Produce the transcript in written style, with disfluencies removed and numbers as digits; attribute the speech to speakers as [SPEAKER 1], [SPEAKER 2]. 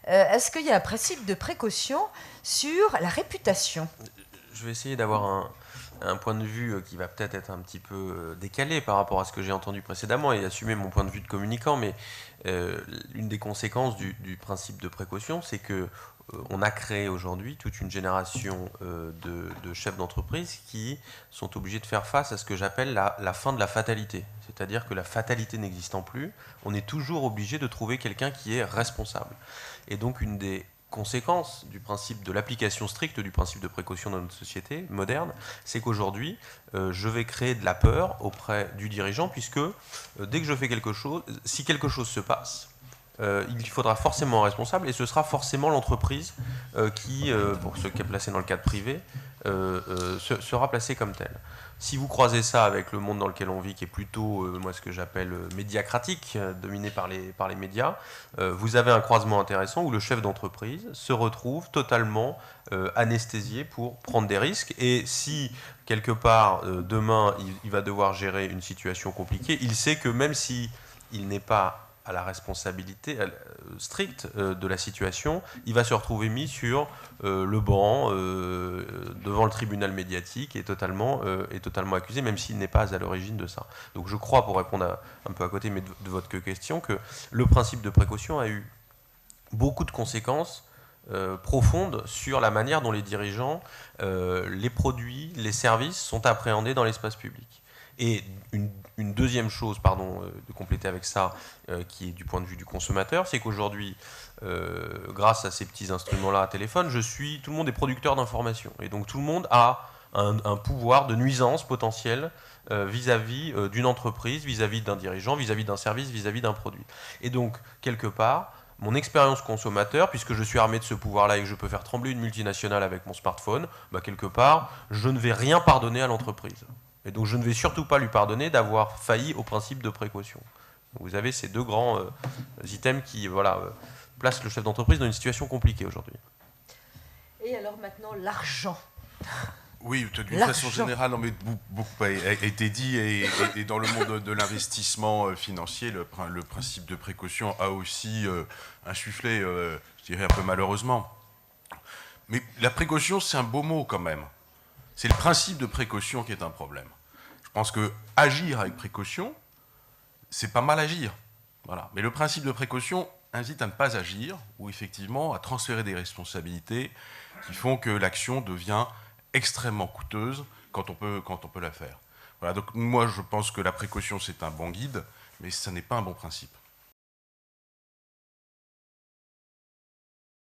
[SPEAKER 1] Est-ce qu'il y a un principe de précaution sur la réputation?
[SPEAKER 2] Je vais essayer d'avoir un point de vue qui va peut-être être un petit peu décalé par rapport à ce que j'ai entendu précédemment et assumer mon point de vue de communicant, mais une des conséquences du principe de précaution, c'est que on a créé aujourd'hui toute une génération de chefs d'entreprise qui sont obligés de faire face à ce que j'appelle la fin de la fatalité. C'est-à-dire que la fatalité n'existant plus, on est toujours obligé de trouver quelqu'un qui est responsable. Et donc une des conséquence du principe de l'application stricte du principe de précaution dans notre société moderne, c'est qu'aujourd'hui, je vais créer de la peur auprès du dirigeant, puisque dès que je fais quelque chose, si quelque chose se passe, il faudra forcément un responsable, et ce sera forcément l'entreprise qui, pour ce qui est placé dans le cadre privé, sera placée comme telle. Si vous croisez ça avec le monde dans lequel on vit, qui est plutôt, moi, ce que j'appelle médiacratique, dominé par les médias, vous avez un croisement intéressant où le chef d'entreprise se retrouve totalement anesthésié pour prendre des risques. Et si, quelque part, demain, il va devoir gérer une situation compliquée, il sait que même si il n'est pas à la responsabilité stricte de la situation, il va se retrouver mis sur le banc, devant le tribunal médiatique, et totalement accusé, même s'il n'est pas à l'origine de ça. Donc je crois, pour répondre un peu à côté mais de votre question, que le principe de précaution a eu beaucoup de conséquences profondes sur la manière dont les dirigeants, les produits, les services sont appréhendés dans l'espace public. Et une deuxième chose, pardon, de compléter avec ça, qui est du point de vue du consommateur, c'est qu'aujourd'hui, grâce à ces petits instruments-là à téléphone, tout le monde est producteur d'informations. Et donc tout le monde a un pouvoir de nuisance potentielle vis-à-vis d'une entreprise, vis-à-vis d'un dirigeant, vis-à-vis d'un service, vis-à-vis d'un produit. Et donc, quelque part, mon expérience consommateur, puisque je suis armé de ce pouvoir-là et que je peux faire trembler une multinationale avec mon smartphone, bah, quelque part, je ne vais rien pardonner à l'entreprise. Et donc je ne vais surtout pas lui pardonner d'avoir failli au principe de précaution. Donc vous avez ces deux grands items qui placent le chef d'entreprise dans une situation compliquée aujourd'hui.
[SPEAKER 1] Et alors maintenant, l'argent.
[SPEAKER 3] Oui, d'une façon générale, non, mais beaucoup a été dit, et dans le monde de l'investissement financier, le principe de précaution a aussi insufflé, je dirais un peu malheureusement. Mais la précaution, c'est un beau mot quand même. C'est le principe de précaution qui est un problème. Je pense que agir avec précaution, c'est pas mal agir. Voilà. Mais le principe de précaution invite à ne pas agir, ou effectivement à transférer des responsabilités qui font que l'action devient extrêmement coûteuse quand on peut la faire. Voilà. Donc moi, je pense que la précaution, c'est un bon guide, mais ça n'est pas un bon principe.